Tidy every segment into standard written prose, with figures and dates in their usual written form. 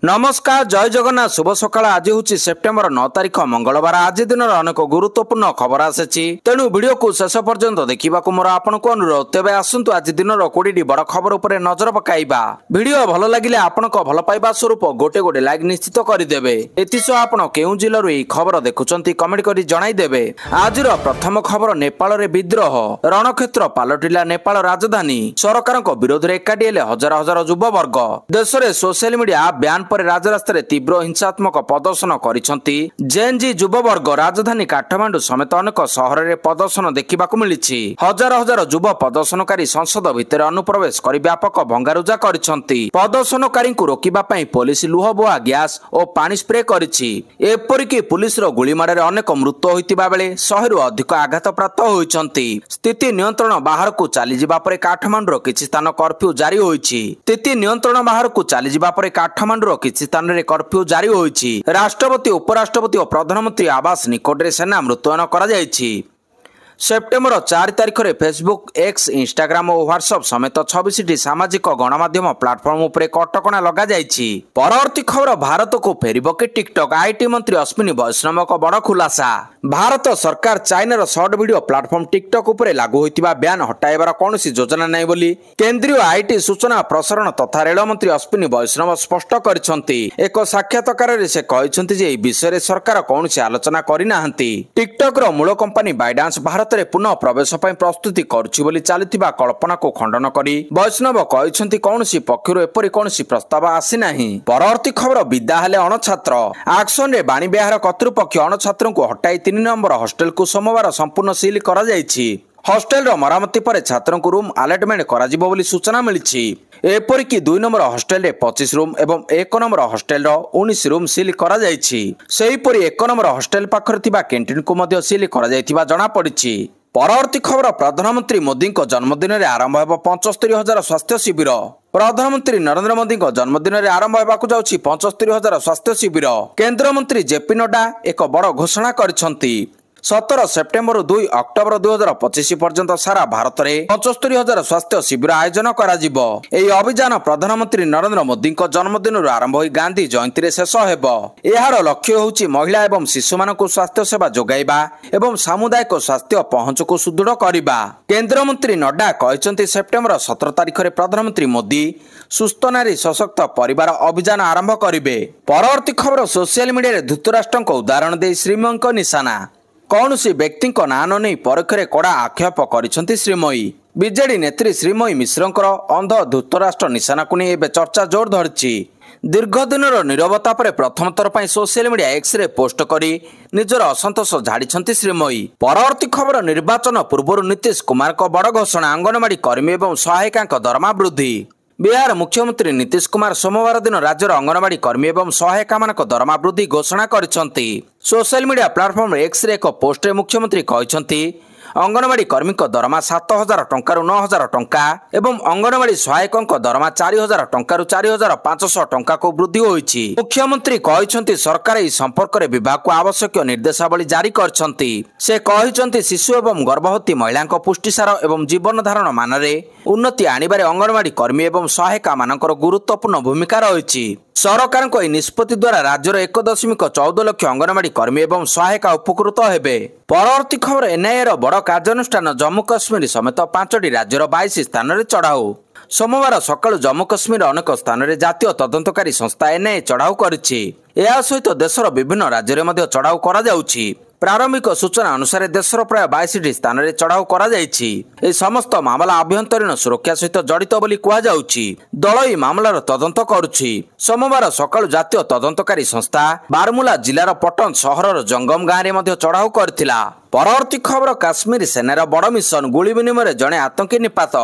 नमस्कार जय जगन्नाथ शुभ सकाळ। आज हूँ सेप्टेम्बर 9 तारिख मंगलवार। आज दिन अनेक गुरुत्वपूर्ण खबर आसी तेणु वीडियो को शेष पर्यंत देखा मोर आपको अनुरोध। तेरे आसतु आज दिन 20 बड़ खबर उपर नजर पकाइबा। वीडियो भल लगे आपण भल पाइबा स्वरूप गोटे गोटे लाइक निश्चित करदे। एसह आपण केउं जिल्लारू यह खबर देखुंत कमेंट कर जनईदेवे। आज प्रथम खबर नेपाल रे विद्रोह रणक्षेत्र पलटिला नेपाल राजधानी। सरकार विरोध में एकाठी हेले हजार हजार युववर्ग। देश में सोशल मीडिया ब्यान पर राजरास्ता तीव्र हिंसात्मक प्रदर्शन करिसेंती जेएनजी युववर्ग। राजधानी काठमांडू समेत अनेक सहर में प्रदर्शन देखा मिली। हजार हजार युव प्रदर्शनकारी संसद भितर अनुप्रवेश कर व्यापक भंगारुजा करिसेंती। प्रदर्शनकारी को रोकिबा पई पुलिस लुहबुआ गैस और पानी स्प्रे करिछि। एपरिक पुलिस गुलीमाड़ अनेक मृत्यु होइतिबा बेले 100 रु अधिक आघात प्राप्त होइछंती। स्थिति नियंत्रण बाहर को चली जिबा परे काठमांडूर किछि स्थान कर्फ्यू जारी होइछि। स्थिति नियंत्रण बाहर को चली जिबा परे काठमांडूर किछि स्थान रे कर्फ्यू जारी होइछि। राष्ट्रपति उपराष्ट्रपति और प्रधानमंत्री आवास निकट रे सेना मुतयन करा जायछि। सेप्टेम्बर 4 तारिख में फेसबुक एक्स इंस्टाग्राम और व्हाट्सएप समेत 26 सामाजिक गणमाध्यम प्लाटफर्म उपर कटकणा लगा जायछि। परवर्ती खबर भारत को फेरिबो कि टिकटॉक। आईटी मंत्री अश्विनी वैष्णव को बड़ खुलासा। भारत सरकार चाइनार शॉर्ट वीडियो प्लाटफर्म टिकटॉक उपर लागू होइतिबा बैन हटाइबार कौनसी योजना नहीं बोली केंद्रीय आईटी सूचना प्रसारण तथा रेल मंत्री अश्विनी वैष्णव स्पष्ट करिसेंती। एक साक्षात्कार रे से कहिसेंती जे विषय रे सरकार कौनसी आलोचना करि नाहंती। टिकटॉक रो मूल कंपनी बाइडांस भारत रे पुनः प्रवेश पई प्रस्तुति करुछि बोली चलिथिबा कल्पना को खंडन करी वैष्णव कहिसेंती कौनसी पक्षरु एपरि कौनसी प्रस्ताव आसी नाही। परवर्ती खबर विदा हेले अणछात्र। एक्शन रे बाणी बिहार कर्तृपक्ष अणछात्रन को हटाई 3 नंबर हॉस्टल को सोमवार संपूर्ण सील करा जायछि। हॉस्टल रो मरामती पर छात्रों को रूम अलॉटमेंट करा जिवो बोली सूचना मिली। एपरिक 2 नंबर हॉस्टल रे 25 रूम एवं 1 नंबर हॉस्टल रो 19 रूम सील करा जायछि। सेहीपरि 1 नंबर हॉस्टल पाखर थिबा कैंटीन को मध्य सील करा जायथिबा जणा पड़िछि। परवर्ती खबर प्रधानमंत्री मोदी जन्मदिन में आरंभ हो 75,000 स्वास्थ्य शिविर। प्रधानमंत्री नरेंद्र मोदी जन्मदिन में आरंभ होगाकू जाउछि 75,000 स्वास्थ्य शिविर। केंद्र मंत्री जेपी नड्डा एक बड़ घोषणा करिसेंती। 17 सेप्टेम्बर 2 अक्टोबर 2025 पर्यंत सारा भारत में 75,000 स्वास्थ्य शिविर आयोजन करा जिवो। एही अभियान प्रधानमंत्री नरेंद्र मोदी जन्मदिन आरंभ हो गांधी जयंती शेष हेबो। एहार लक्ष्य होउछि महिला एवं शिशु मानक स्वास्थ्य सेवा जोगाइबा एवं सामुदायिक स्वास्थ्य पहुंच को सुदृढ़ करिबा। केंद्र मंत्री नड्डा कहिसेंती सेप्टेम्बर 17 तारिख में प्रधानमंत्री मोदी सुस्थ नारी सशक्त परिवार अभियान आरंभ करिवे। परवर्ती खबर सोशल मीडिया रे धृतराष्ट्र को उदाहरण दे श्रीमयी निशाना। कौनसी व्यक्ति ना न नहीं परोक्ष कड़ा आक्षेप करिसेंती श्रीमयी। बीजेडी नेत्री श्रीमयी मिश्रंकर अंध धृतराष्ट्र निशाना को नहीं चर्चा जोर धरिछि। दीर्घ दिन नीरवता पर प्रथम थर पर social media X ray post करी निजर असंतोष झाड़ी श्रीमयी। परवर्ती खबर निर्वाचन पूर्व नीतीश कुमार को बड़ घोषणा। अंगनवाड़ी कर्मी और सहायिका दरमा वृद्धि। बिहार मुख्यमंत्री नीतीश कुमार सोमवार दिन राज्यर अंगनवाड़ी कर्मी और सहायिका मान दरमा वृद्धि घोषणा करिसेंती। सोशल मीडिया प्लाटफर्म एक्स रे एक पोस्ट रे मुख्यमंत्री कहिसेंती अंगनवाड़ी कर्मी दरमा 7,000 टंका 9,000 टंका एवं अंगनवाड़ी सहायकों दरमा 4,000 टंका 4,500 टंका को वृद्धि होइछि। मुख्यमंत्री कहिसेंती सरकार इस संपर्क में विभाग को आवश्यक निर्देशावली जारी करछंती। से कहिसेंती शिशु एवं गर्भवती महिला पुष्टिसार एवं जीवन धारण मान रे उन्नति आनिबारे अंगनवाड़ी कर्मी एवं सहायिका मानकर गुरुत्वपूर्ण भूमिका रहिछि। सरकार को निष्पत्ति द्वारा राज्यर 1.14 लाख अंगनवाड़ी कर्मी एवं सहायिका उपकृत हेबे। परवर्ती खबर एनआईए रो बड़ कार्यानुष्ठान। जम्मू काश्मीर समेत 5टी राज्यर 22 स्थान में चढ़ाऊ। सोमवार सकाळु जम्मू काश्मीर अनेक स्थान में जातीय तदंतकारी संस्था एनआईए चढ़ाऊ करिछि। या सहित देशर विभिन्न राज्य में चढ़ाऊ करा जाउछि। प्रारंभिक सूचना अनुसार देशर प्राय 22 स्थान में चढ़ाऊ करा जायछि। ए समस्त मामला आभ्यंतरीण सुरक्षा सहित जड़ित बोली कुआ जाउछि। दल ई मामलार तदंत करुछि। सोमवार सकाळु जातीय तदंतकारी संस्था बारमुला जिलार पटन सहरर जंगम गाँव में मध्य चढ़ाऊ करथिला। परवर्ती खबर काश्मीर सेनार बड़ मिशन। गुली विनिमय जड़े आतंकी निपात।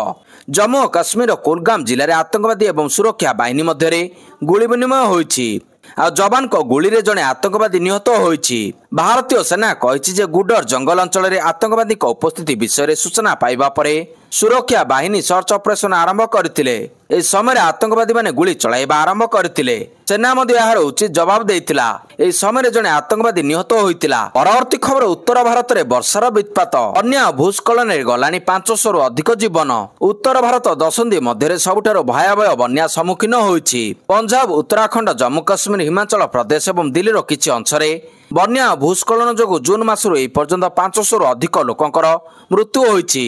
जम्मू और काश्मीर कुलगाम जिले में आतंकवादी एवं सुरक्षा बाहिनी मध्य गुली विनिमय होइछि। आ जवान को गुली रे जड़े आतंकवादी निहत होइछि। भारतीय सेना कहिछि जे गुडर जंगल अंचल रे आतंकवादी को उपस्थिति विषय रे सूचना पाइबा परे सुरक्षा बाहिनी सर्च ऑपरेशन आरंभ करथिले। ए समय आतंकवादी माने गुली चलाइबा आरंभ करथिले। सेना मध्य यार उचित जवाब देइतिला। ए समय जने आतंकवादी निहत होइतिला। परवर्ती खबर उत्तर भारत रे वर्षार वित्पात अन्य भूस्खलन रे गलानी 500 रु अधिक जीवन। उत्तर भारत दशंधी मध्य सबुठार भयावह बन्या सम्मुखीन होइछि। पंजाब उत्तराखंड जम्मू काश्मीर हिमाचल प्रदेश और दिल्ली रो किछि अंशरे बन्या भूस्खलन जोगु जून मासरु ए पर्यंत 500 रु अधिक लोकंकर मृत्यु होइछि।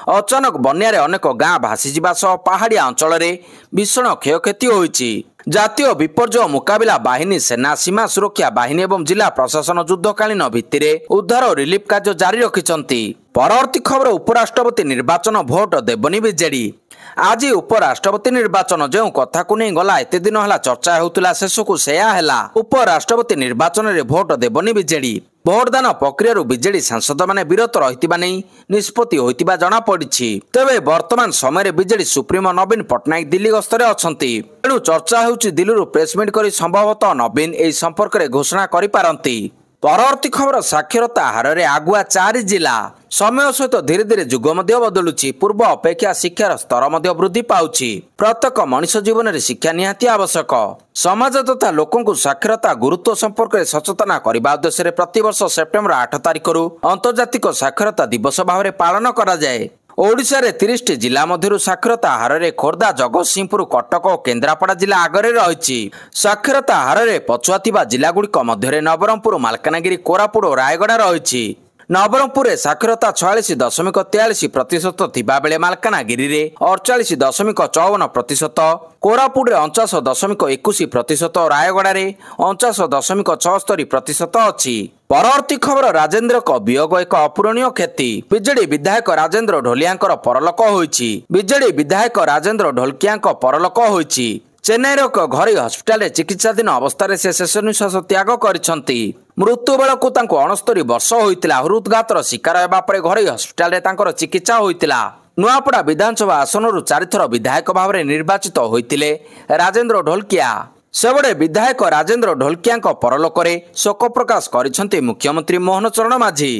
अचानक बन्या रे अनेक गाँ भासी जिबा सह पहाड़िया अंचल रे भीषण क्षयक्षति होइछि। जातीय विपर्यय मुकाबिला बाहिनी सेना सीमा सुरक्षा बाहिनी और जिला प्रशासन युद्धकालीन भित्तिरे उद्धार और रिलीफ कार्य जारी रखिछन्ति। परवर्ती खबर उपराष्ट्रपति निर्वाचन भोट देबनी बीजेडी। आज उपराष्ट्रपति निर्वाचन जो कथा को नहीं गला एते दिन हला चर्चा होउतला शेषकु सेया हेला। उपराष्ट्रपति निर्वाचन रे भोट देबनी बीजेडी। भोटदान प्रक्रिया बीजेडी सांसद माने विरत रहितिबा नै निष्पत्ति होइतिबा जणा पड़िछि। तेबे वर्तमान समय बीजेडी सुप्रीमो नवीन पटनायक दिल्ली गस्तरे अछंती। तेणु चर्चा होउछि दिल्लीरु प्रेस मीट करी संभवतः नवीन एई संपर्क रे घोषणा करि पारंती। परवर्ती खबर साक्षरता हार रे आगुआ 4 जिला। समय सहित धीरे धीरे जुग मध्य बदलुछि। पूर्व अपेक्षा शिक्षार स्तर मध्य वृद्धि पाउछि। प्रत्येक मनुष्य जीवन रे शिक्षा निहाती आवश्यक। समाज तथा लोकों को साक्षरता गुरुत्व संपर्क में सचेतना करने उद्देश्य प्रतिवर्ष सेप्टेम्बर 8 तारिख अंतर्जातिक साक्षरता दिवस भाव में पालन करा जाए। ओडिशा रे 30 जिला मध्यरु साक्षरता हार रे खोर्धा जगतसिंहपुर कटक और केन्द्रापड़ा जिला आगरे रहिछि। साक्षरता हार रे पछुआ थिबा जिला गुड़िक मध्य नवरंगपुर मालकानगिरी कोरापुट और रायगड़ा रहिछि। नवरंगपुर साक्षरता 46.43% थिबा बेले मालकानगिरी रे 48.54%, कोरापुट रे 49.21% और रायगड़ा रे 49.76% अछि। परवर्ती खबर राजेंद्र को वियोग एक अपूरणीय क्षति। बीजेडी विधायक राजेंद्र ढोलिया परलोक होइछि। बीजेडी विधायक राजेंद्र ढोलकिया परलोक होइछि। चेन्नई एक घरोई हस्पिटाल चिकित्साधीन अवस्था से शेष निश्वास त्याग करिसंती। मृत्यु बेलकु 69 वर्ष होइतिला। हृदघातर शिकार हेबा परे घरोई हस्पिटाल रे तांकर चिकित्सा होइतिला। नुआपड़ा विधानसभा आसनरु 4 थर विधायक भाव में निर्वाचित होइतिले राजेंद्र ढोलकिया। सेबड़े विधायक राजेंद्र ढोलकिया परलोक रे शोक प्रकाश करिसंती मुख्यमंत्री मोहन चरण माझी।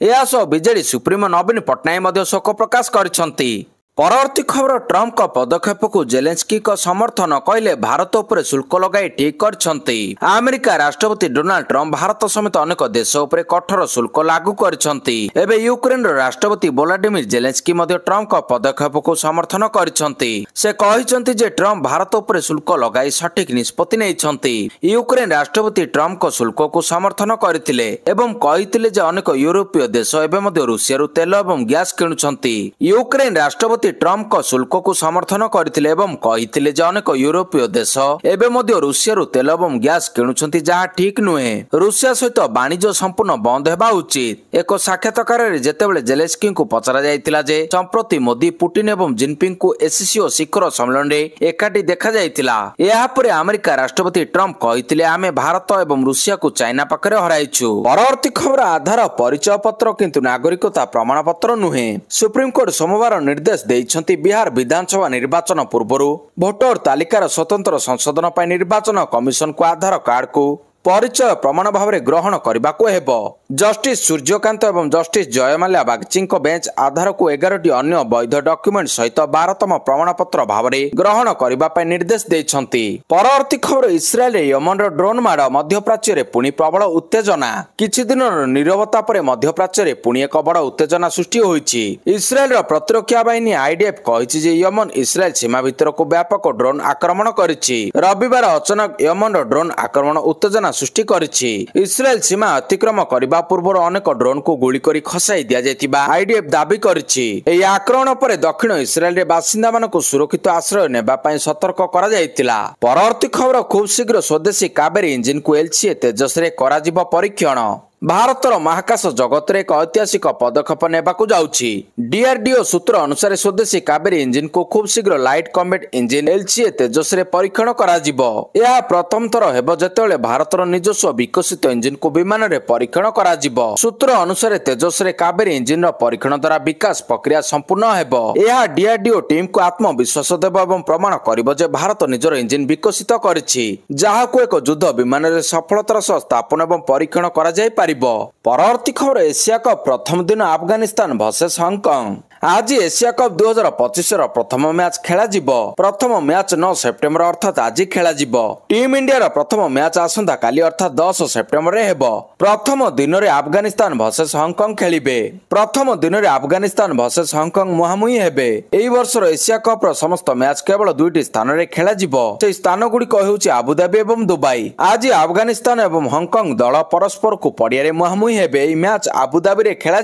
एहा सह बीजेडी सुप्रीमो नवीन पटनायक मध्य शोक प्रकाश करिसंती। परवर्ती खबर ट्रम्प का पदक्षेप को जेलेंस्की का समर्थन कहले भारत उपर शुल्क लगाई ठीक करछंती। अमेरिका राष्ट्रपति डोनाल्ड ट्रम्प भारत समेत अनेक देश उपर कठोर शुल्क लागू करछंती। एबे यूक्रेन राष्ट्रपति व्लादिमीर जेलेंस्की मध्य ट्रम्प का पदक्षेप को समर्थन करछंती। से कहिसंती जे ट्रम्प भारत उपर शुल्क लगाई सठिक निष्पत्ति नेइछंती। यूक्रेन राष्ट्रपति ट्रम्प को शुल्क को समर्थन करथिले एवं कहिथिले जे अनेक यूरोपीय देश एबे मध्य रूसिया तेल एवं गैस किणुछंती। यूक्रेन राष्ट्रपति ट्रम्प को शुल्क को समर्थन करथिले एवं कहिथिले जे अनेक यूरोपीय देश एबे मध्य रूसिया तेल एवं गैस किणुछंती जहा ठीक नुहे। रूसिया सहित वाणिज्य संपूर्ण बंद हेबा उचित। एक साक्षात्कार रे जेतेबेले जेलेंस्की को पचरा जायतिला जे संप्रति मोदी पुतिन एवं जिनपिंग को एससीओ शिखर सम्मेलन रे एकाठी देखा जायतिला। एहा परे अमेरिका राष्ट्रपति ट्रम्प कहिथिले आमे भारत एवं रूसिया को चाइना पाखरे हराइछु। परवर्ती खबर आधार परिचय पत्र किंतु नागरिकता प्रमाण पत्र नुहे। सुप्रीम कोर्ट सोमवार निर्देश बिहार विधानसभा निर्वाचन पूर्व भोटर तालिकार स्वतंत्र संशोधन पर निर्वाचन कमिशन को आधार कार्ड को परिचय प्रमाण भाव में ग्रहण करने को हेबो। जस्टिस सूर्यकांत एवं जस्टिस जयमाल्या बागची बेंच आधार को 11टी अन्य वैध डॉक्यूमेंट सहित 12तम प्रमाण पत्र भाव में ग्रहण करने निर्देश देइछंती। परवर्ती खबर इस्राएल यमन ड्रोन माड़ मध्यप्राच्य रे पुणी प्रबल उत्तेजना। किछि दिन नीरवता पर मध्यप्राच्य रे पुणी एक बड़ उत्तेजना सृष्टि होइछि। इस्राएल प्रतिरक्षा बाहिनी आईडीएफ कहिछि जे यमन इस्राएल सीमा भीतर को व्यापक ड्रोन आक्रमण करिछि। रविवार अचानक यमन ड्रोन आक्रमण उत्तेजना सृष्टि करिछि। इस्राएल सीमा अतिक्रम करने पूर्व अनेक ड्रोन को गुली करी खसाई दिया जायतिबा आईडीएफ दाबी करिछि। एही आक्रमण पर दक्षिण इस्राएल रे बासिंदा मानक सुरक्षित आश्रय नेबा पई सतर्क करा जायतिला। परवर्ती खबर खूब शीघ्र स्वदेशी कावेरी इंजिन को एलसीए तेजस रे कराजिबो परीक्षण। भारतर महाकाश जगत रे एक ऐतिहासिक पदक्षेप नेबाकू जाउछि। डीआरडीओ सूत्र अनुसार स्वदेशी कावेरी इंजिन को खूब शीघ्र लाइट कॉम्बैट इंजिन एलसीए तेजस रे परीक्षण करा जिवो। यह प्रथम थर हेबो जेतेबेले भारतर निजस्व विकसित इंजिन को विमान रे परीक्षण करा जिवो। सूत्र अनुसार तेजस रे कावेरी इंजिन रो परीक्षण द्वारा विकास प्रक्रिया संपूर्ण हेबो। यह डीआरडीओ टीम को आत्मविश्वास देबो एवं प्रमाण करिवो जे भारत निजर इंजिन विकसित करिछि जहाको एक युद्ध विमान रे सफलतार सह स्थापन एवं परीक्षण करा जाय। परवर्ती खबर एशिया कप प्रथम दिन अफगानिस्तान वर्सेस हांगकांग। आज एशिया कप 2025 प्रथम मैच खेला प्रथम मैच 9 सेप्टेम्बर अर्थात आज खेला टीम इंडिया प्रथम मैच आसंता काली अर्थात 10 सेप्टेम्बर रे हेबो। प्रथम दिन में अफगानिस्तान वर्सेस हांगकांग खेलिबे। प्रथम दिन में अफगानिस्तान वर्सेस हांगकांग मुहांमुही हेबे। एई वर्षर एशिया कप रो समस्त मैच केवल दुईटी स्थान रे खेला से स्थान गुड़िक हेउछि आबुधाबी एवं दुबई। आज अफगानिस्तान एवं हांगकांग दल परस्पर को पड़िया रे मुहांमुही हेबे। एई मैच आबुधाबी रे खेला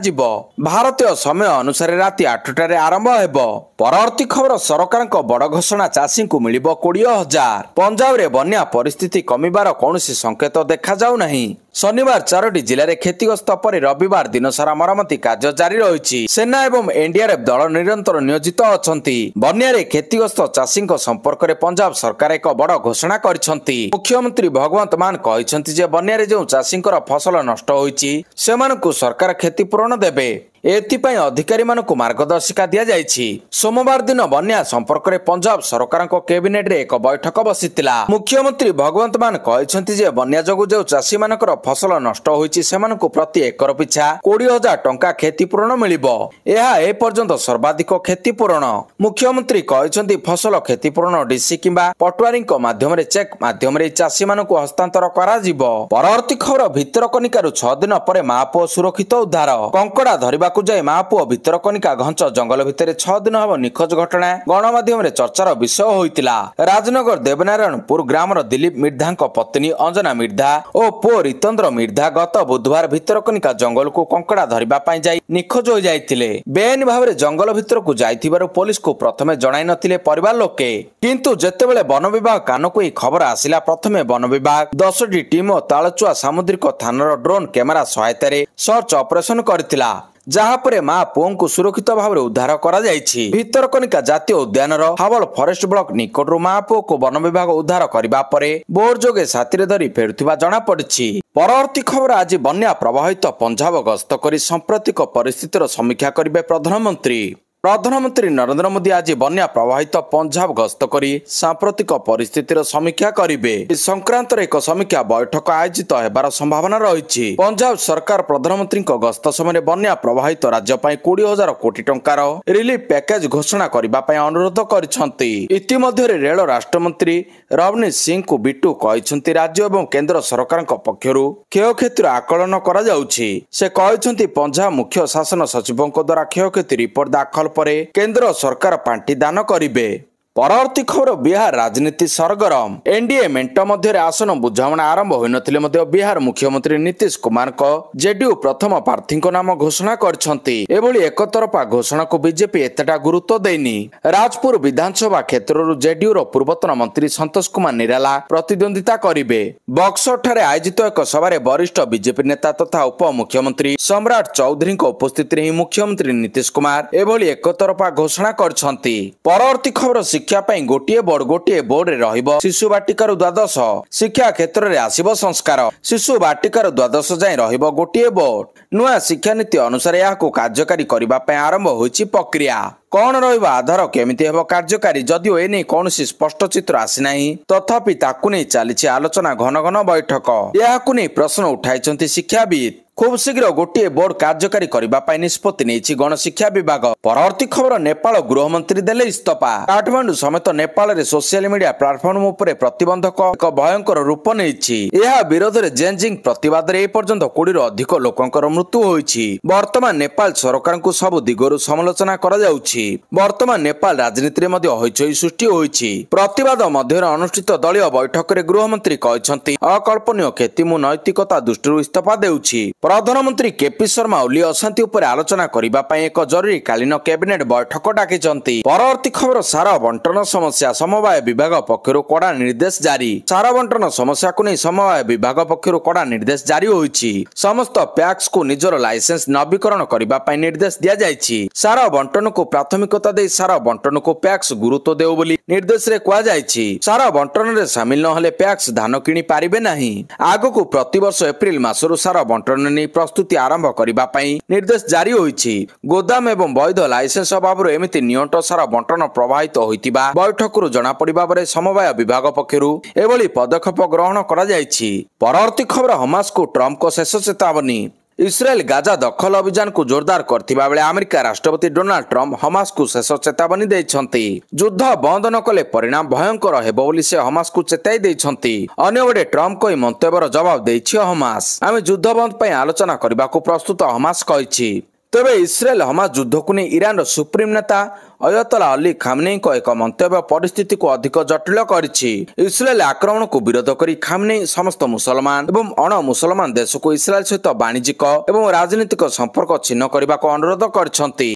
भारतीय समय अनुसार राति 8टार आरंभ हेबो। परवर्ती खबर सरकार बड़ घोषणा चाषी को मिल 20,000। पंजाब रे बन्या परिस्थिति कमिबार कौनसी संकेत देखा जाउ नहीं। शनिवार 4टी जिले में क्षतिग्रस्त पर रविवार दिन सारा मरम्मति कार्य जारी रही। सेना एवं एनडीआरएफ दल निरंतर नियोजित अछंती। बन्या रे क्षतिग्रस्त चाषी संपर्क में पंजाब सरकार एक बड़ घोषणा करिसंती। मुख्यमंत्री भगवंत मान कहिसंती जे बन्या रे जो चाषी फसल नष्ट होईची सेमानकु सरकार क्षतिपूरण देबे। एथिपाई अधिकारी मानकु मार्गदर्शिका दिया जायछि। सोमवार दिन बन्या संपर्क में पंजाब सरकार कैबिनेट रे एक बैठक बसितिला। मुख्यमंत्री भगवंत मान कहिसंती जे बन्या जोगु जो चाषी मानकर फसल नष्ट होईछि सेमानकु प्रति एकर पिछा 20,000 टंका क्षतिपूरण मिलिबो। एहा ए पर्यंत सर्वाधिक क्षतिपूरण। मुख्यमंत्री कहिसंती फसल क्षतिपूरण डीसी किंबा पटवारीଙ୍କ माध्यम चेक माध्यम चाषी मानकु हस्तांतर करा जिवो। परवर्ती खबर भितरकनिकारु 6 दिन पर मापुओ सुरक्षित उद्धार। कंकड़ा धरिबा जाए मापुओ भितरकनिका घंच जंगल भितर 6 दिन हम निखोज घटना गणमाध्यम चर्चार विषय होइतिला। राजनगर देवनारायणपुर ग्रामर दिलीप मिर्धा पत्नी अंजना मिर्धा और पुओ रितंद्र मिर्धा गत बुधवार भितरकनिका जंगल को कंकड़ा धरिबा पई जाई निखोज हो जाइतिले। बेआईन भाव जंगल भितर को जाइथिबारु पुलिस को प्रथमे जणाई नथिले परिवार लोके, किंतु जेतेबेले वन विभाग कानकु ई खबर आसिला प्रथमे वन विभाग 10टी टीम और तालचुआ सामुद्रिक थानार ड्रोन कैमेरा सहायता रे सर्च ऑपरेशन करथिला। जहाँ पर मां पुओं को सुरक्षित भाव उद्धार करा जायछि। भितरकनिका जातीय उद्यान हावल फॉरेस्ट ब्लॉक निकटरू मां पुओ को वन विभाग उद्धार करबा परे बोर जोगे साथी धरी फेरुथिबा जଣା पड़िछि। परवर्ती खबर आज बन्या प्रभावित पंजाब गस्त करी सांप्रतिक परिस्थितिर समीक्षा करिवे प्रधानमंत्री। प्रधानमंत्री नरेंद्र मोदी आज बन्या प्रभावित पंजाब गस्त करी सांप्रतिक परिस्थितिर समीक्षा करिवे। इस संक्रांत एक समीक्षा बैठक आयोजित हेबार संभावना रही। पंजाब सरकार प्रधानमंत्री गस्त समय बन्या प्रभावित राज्य 20,000 कोटी टंकार रिलीफ पैकेज घोषणा करने अनुरोध करिसंती। इतिमध्य रेल राष्ट्रमंत्री रवनीत सिंह को बिटू कहिसंती राज्य एवं केंद्र सरकार पक्षरु क्षयक्षतिर आकलन करा जाउछि। से कहिसंती पंजाब मुख्य शासन सचिवों द्वारा क्षयक्षति रिपोर्ट दाखल परे केंद्र सरकार पांठी दान करिवे। परवर्ती खबर बिहार राजनीति सरगरम। एनडीए मेंट मध्य आसन बुझामणा आरंभ होइनथिले मध्य बिहार मुख्यमंत्री नीतीश कुमार को जेडीयू प्रथम प्रार्थी नाम घोषणा करछंती। एभली एकतरफा घोषणा को बीजेपी एतटा गुरुत्व देनी। राजपुर विधानसभा क्षेत्रରୁ जेडीयू रो पूर्वतन मंत्री संतोष कुमार निराला प्रतिद्वंदिता करिवे। बक्सर ठारे आयोजित एक सभारे वरिष्ठ बीजेपी नेता तथा उप मुख्यमंत्री सम्राट चौधरी उपस्थिति रे मुख्यमंत्री नीतीश कुमार एभली एकतरफा घोषणा करछंती। परवर्ती खबर शिक्षा गोटे बोर्ड रे रहिबो शिशु बाटिकार द्वादश। शिक्षा क्षेत्र में आसिबो संस्कार। शिशु बाटिकार द्वादश जाए रहिबो गोटे बोर्ड। नुआ शिक्षा नीति अनुसार याको कार्यकारी करबा पय आरंभ होइछि प्रक्रिया। कौन रहिबा आधार केमिति हेबो कार्यकारी जदिओ एने कौनसी स्पष्ट चित्र आसी नाही, तथापि ताकु नै चलीछि आलोचना घन घन बैठक। याकु नै प्रश्न उठाइछंती शिक्षाविद। खूब शीघ्र गोटे बोर्ड कार्यकारी करने निष्पत्ति नहीं गणशिक्षा विभाग। परवर्ती खबर नेपाल गृहमंत्री देले इस्तफा। काठमांडू समेत नेपाल रे सोशल मीडिया प्लाटफॉर्म उपरे प्रतिबंधक एक भयंकर रूप नहीं। यह विरोध में जेनजिंग प्रतिवाद ए पर्यंत 20 अधिक लोकंकर मृत्यु होइछि। वर्तमान नेपाल सरकार को सब दिगरु समालोचना करा जाउछि। वर्तमान नेपाल राजनीति रे मध्ये हइचई सृष्टि होइछि। प्रतिवाद मध्य अनुष्ठित दलीय बैठक रे गृहमंत्री कहिसंती अकल्पनीय क्षति मु नैतिकता दृष्टि इस्तफा देउछि। प्रधानमंत्री केपी शर्मा ओली अशांति उपर आलोचना करने एक जरूरी कालीन कैबिनेट बैठक डाकिचंती। परवर्ती खबर सार बंटन समस्या समवाय विभाग पक्षरु कड़ा निर्देश जारी। सार बंटन समस्या को नहीं समवाय विभाग पक्षरु कड़ा निर्देश जारी होइछि। समस्त पैक्स को निजर लाइसेंस नवीकरण करने निर्देश दिया जाइछि। सार बंटन को प्राथमिकता दे सार बंटन को पैक्स गुरुत्व देउ बोली निर्देश रे कुआ जाइछि। सार बंटन रे शामिल न हेले पैक्स धान किनि पारिबे नाही। आगो प्रतिवर्ष एप्रिल मासरु सार बंटन प्रस्तुति आरंभ करने निर्देश जारी होइछि। गोदाम एवं वैध लाइसेंस अभाव एमिति नियंट सार बंटन प्रभावित होइतिबा बैठकरू जना पड़िबा परे समवाय विभाग पक्षरु एभली पदक्षेप ग्रहण करा जाइछि। परवर्ती खबर हमास को ट्रम्प को शेष चेतावनी। इस्राएल गाजा दखल अभियान को जोरदार करथिबा बेले अमेरिका राष्ट्रपति डोनाल्ड ट्रम्प हमास को शेष चेतावनी दैछंती। युद्ध बंद न कले परिणाम भयंकर हेबो बोली से हमास को चेताई दैछंती। अन्य बडे ट्रम्प को मंतव्यर जवाब दैछि हमास। आमे युद्ध बंद पई आलोचना करबा को प्रस्तुत हमास कहिछि। तेबे इस्राएल हमास युद्ध को नहीं ईरान सुप्रीम नेता अयतोला अली खामनेई को एक मंतव्य परिस्थिति को अधिक जटिल करिछि। इस्राएल आक्रमण को विरोध करी खामनेई समस्त मुसलमान एवं अण मुसलमान देश को इस्राएल सहित वाणिज्यिक एवं राजनीतिक संपर्क छिन्न करने को अनुरोध करछंती।